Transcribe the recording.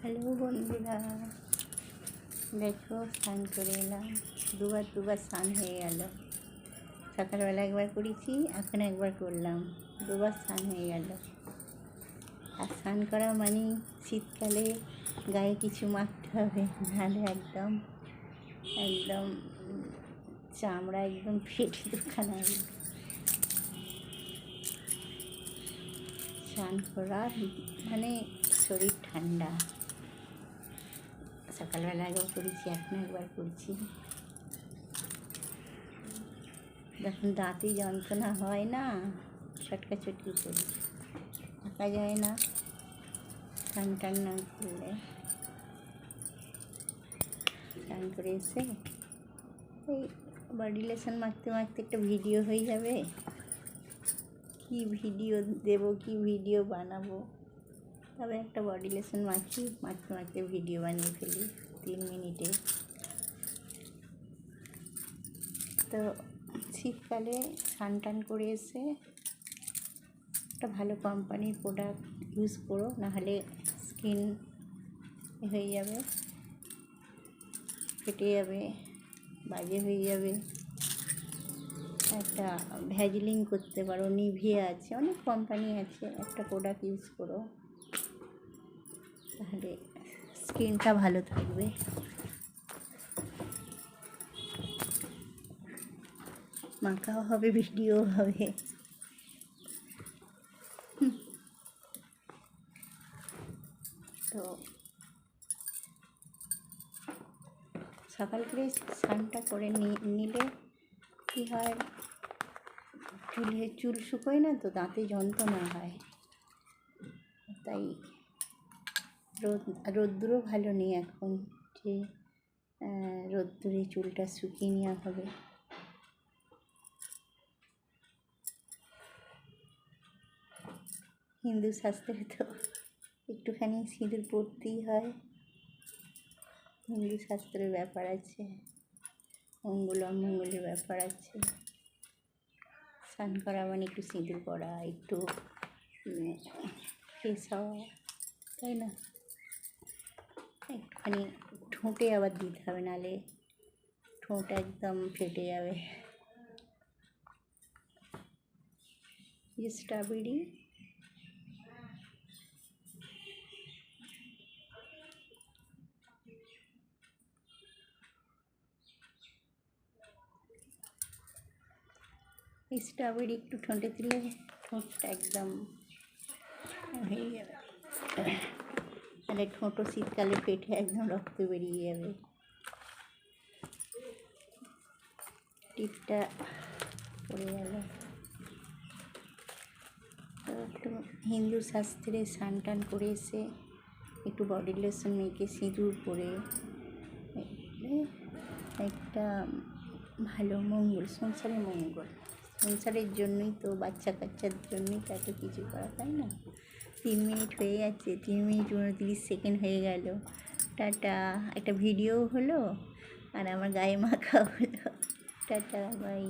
Hello বন্ধুরা, দেখো স্নান করে এলাম। দুবার স্নান হয়ে গেল। সকালবেলা একবার করেছি, এখন একবার করলাম। দুবার স্নান হয়ে গেল। আর স্নান করা মানে শীতকালে গায়ে কিছু মাখতে হবে, নাহলে একদম একদম চামড়া একদম ফেটে দোকানা। স্নান করা মানে শরীর ঠান্ডা। সকালবেলা একবার করেছি, এখন একবার করছি। যখন দাঁতে যন্ত্রণা হয় না, ছটকি করি, থাকা যায় না স্নান টান না করলে। স্নান করে এসে এই বডি লোশন মাখতে মাখতে একটা ভিডিও হয়ে যাবে। কি ভিডিও দেবো, কি ভিডিও বানাবো, তবে একটা বডি লোশন মাখতে মাখতে ভিডিও বানিয়ে ফেলি 3 মিনিটে। তো শীতকালে স্নান টান করে এসে একটা ভালো কোম্পানির প্রোডাক্ট ইউজ করো, নাহলে স্কিন হয়ে যাবে, ফেটে যাবে, বাজে হয়ে যাবে। একটা ভ্যাজলিন করতে পারো, নিভিয়া আছে, অনেক কোম্পানি আছে। একটা প্রোডাক্ট ইউজ করো, তাহলে স্কিনটা ভালো থাকবে। মাখাও হবে, ভিডিও হবে। তো সকাল করে স্নানটা করে নিলে কী হয়, চুল শুকোয় না, তো দাঁতে যন্ত্রণা হয়। তাই রোদ্দুরও ভালো নেই এখন যে রোদ্দুরে চুলটা শুকিয়ে নেওয়া হবে। হিন্দু শাস্ত্রে তো একটুখানি সিঁদুর পরতেই হয়। হিন্দু শাস্ত্রের ব্যাপার আছে, মঙ্গল অমঙ্গলের ব্যাপার আছে। স্নান করা মানে একটু সিঁদুর পরা, একটু ফ্রেশ হওয়া, তাই না? একটুখানি ঠোঁটে আবার দিতে হবে, নাহলে ঠোঁট একদম ফেটে যাবে। স্ট্রবেরি একটু ঠোঁটে দিলে ঠোঁটটা একদম হয়ে যাবে, তাহলে ঠোঁটও শীতকালে ফেটে একদম রক্ত বেরিয়ে যাবে। টিপটা পড়ে গেল। তো একটু হিন্দু শাস্ত্রে স্নান টান করে এসে একটু বডি লোশন মেখে সিঁদুর পরে একটা ভালো মঙ্গল, সংসারের জন্যই তো, বাচ্চা কাচ্চার জন্যই তো এত কিছু করা, তাই না? 3 মিনিট হয়ে যাচ্ছে, 3 মিনিট 29 সেকেন্ড হয়ে গেল। টাটা। একটা ভিডিও হলো আর আমার গায়ে মাখা হলো। Ta-ta, by.